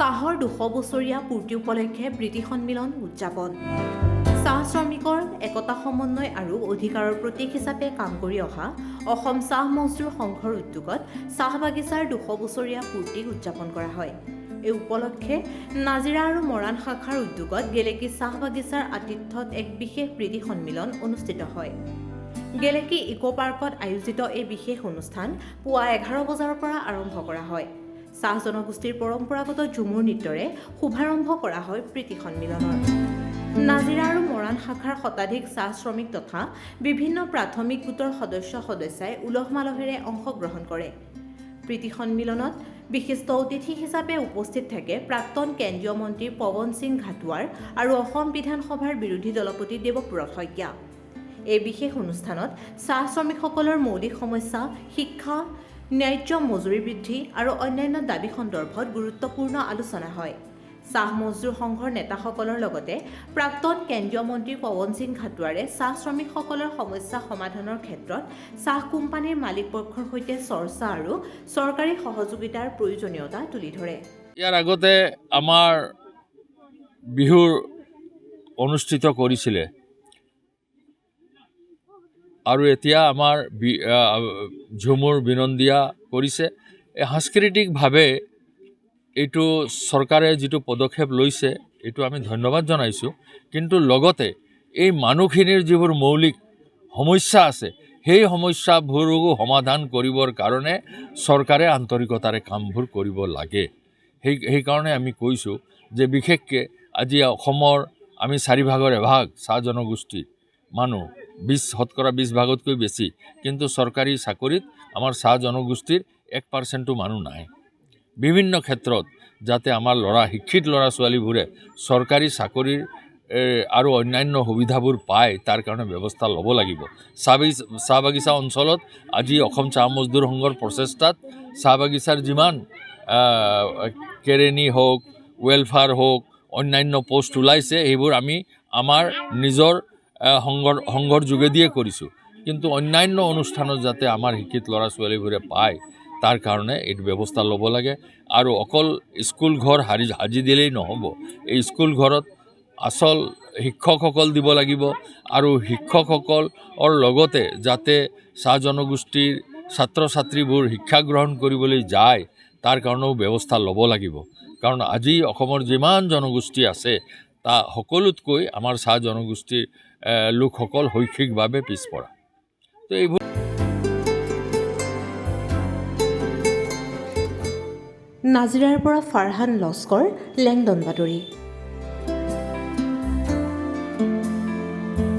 চাহৰ 200 বছৰীয়া পূৰ্তি উপলক্ষে প্ৰীতি সন্মিলন উদযাপন। চাহ শ্ৰমিকৰ একতা সমন্বয় আৰু অধিকাৰৰ প্ৰতীক হিচাপে কাম কৰি অহা অসম চাহ মজদুৰ সংঘৰ উদ্যোগত চাহ বাগিচাৰ 200 বছৰীয়া পূৰ্তি উদযাপন কৰা হয়। এই উপলক্ষে নাজিৰা আৰু মৰাণ শাখাৰ উদ্যোগত গেলেকী চাহ বাগিচাৰ আতিথ্যত এক বিশেষ প্ৰীতি সন্মিলন অনুষ্ঠিত হয়। গেলেকী ইকো পাৰ্কত আয়োজিত এই বিশেষ অনুষ্ঠান পুৱা 11 বজাৰ পৰা আৰম্ভ কৰা হয়। চাহ জনগোষ্ঠীৰ পৰম্পৰাগত ঝুমুৰ নৃত্যৰে শুভাৰম্ভ কৰা হয় প্ৰীতি সন্মিলনৰ। নাজিৰা আৰু মৰাণ শাখাৰ শতাধিক চাহ শ্ৰমিক তথা বিভিন্ন প্ৰাথমিক গোটৰ সদস্যই উলহ মালহেৰে অংশগ্ৰহণ কৰে। প্ৰীতি সন্মিলনত বিশিষ্ট অতিথি হিচাপে উপস্থিত থাকে প্ৰাক্তন কেন্দ্ৰীয় মন্ত্ৰী পৱন সিং ঘাটোৱাৰ আৰু অসম বিধানসভাৰ বিৰোধী দলপতি দেৱব্ৰত শইকীয়া। এই বিশেষ অনুষ্ঠানত চাহ শ্ৰমিকসকলৰ মৌলিক সমস্যা, শিক্ষা, ন্যায্য মজুৰি বৃদ্ধি আৰু অন্যান্য দাবী সন্দৰ্ভত গুৰুত্বপূৰ্ণ আলোচনা হয়। চাহ মজদুৰ সংঘৰ নেতাসকলৰ লগতে প্ৰাক্তন কেন্দ্ৰীয় মন্ত্ৰী পৱন সিং ঘাটোৱাৰে চাহ শ্ৰমিকসকলৰ সমস্যা সমাধানৰ ক্ষেত্ৰত চাহ কোম্পানীৰ মালিকপক্ষৰ সৈতে চৰ্চা আৰু চৰকাৰী সহযোগিতাৰ প্ৰয়োজনীয়তা তুলি ধৰে। ইয়াৰ আগতে আমাৰ বিহুৰ অনুষ্ঠিত কৰিছিলে আৰু এতিয়া আমাৰ ঝুমুৰ বিনন্দিয়া কৰিছে। এই সাংস্কৃতিকভাৱে এইটো চৰকাৰে যিটো পদক্ষেপ লৈছে এইটো আমি ধন্যবাদ জনাইছোঁ, কিন্তু লগতে এই মানুহখিনিৰ যিবোৰ মৌলিক সমস্যা আছে সেই সমস্যাবোৰো সমাধান কৰিবৰ কাৰণে চৰকাৰে আন্তৰিকতাৰে কামবোৰ কৰিব লাগে। সেইকাৰণে আমি কৈছোঁ যে বিশেষকৈ আজি অসমৰ আমি 4 ভাগৰ এভাগ চাহ জনগোষ্ঠীৰ মানুহ, 20% ভাগতকৈ বেছি, কিন্তু চৰকাৰী চাকৰিত আমাৰ চাহ জনগোষ্ঠীৰ 1% মানুহ নাই। বিভিন্ন ক্ষেত্ৰত যাতে আমাৰ শিক্ষিত ল'ৰা ছোৱালীবোৰে চৰকাৰী চাকৰিৰ আৰু অন্যান্য সুবিধাবোৰ পায় তাৰ কাৰণে ব্যৱস্থা ল'ব লাগিব। চাহ বাগিচা অঞ্চলত আজি অসম চাহ মজদুৰ সংঘৰ প্ৰচেষ্টাত চাহ বাগিচাৰ যিমান কেৰেণী হওক, ৱেলফেয়াৰ হওক, অন্যান্য পোষ্ট ওলাইছে সেইবোৰ আমি আমাৰ নিজৰ সংঘৰ যোগেদিয়ে কৰিছোঁ, কিন্তু অন্যান্য অনুষ্ঠানত যাতে আমাৰ শিক্ষিত ল'ৰা ছোৱালীবোৰে পায় তাৰ কাৰণে এইটো ব্যৱস্থা ল'ব লাগে। আৰু অকল স্কুল ঘৰ সাজি দিলেই নহ'ব, এই স্কুল ঘৰত আচল শিক্ষকসকল দিব লাগিব আৰু শিক্ষকসকলৰ লগতে যাতে চাহ জনগোষ্ঠীৰ ছাত্ৰ ছাত্ৰীবোৰ শিক্ষা গ্ৰহণ কৰিবলৈ যায় তাৰ কাৰণেও ব্যৱস্থা ল'ব লাগিব। কাৰণ আজি অসমৰ যিমান জনগোষ্ঠী আছে তা সকলোতকৈ আমাৰ চাহ জনগোষ্ঠীৰ লোকসকল শৈক্ষিকভাৱে পিছপৰা। তো এইবোৰ নাজিৰাৰ পৰা ফাৰহান লস্কৰ, লেংডন বাতৰি।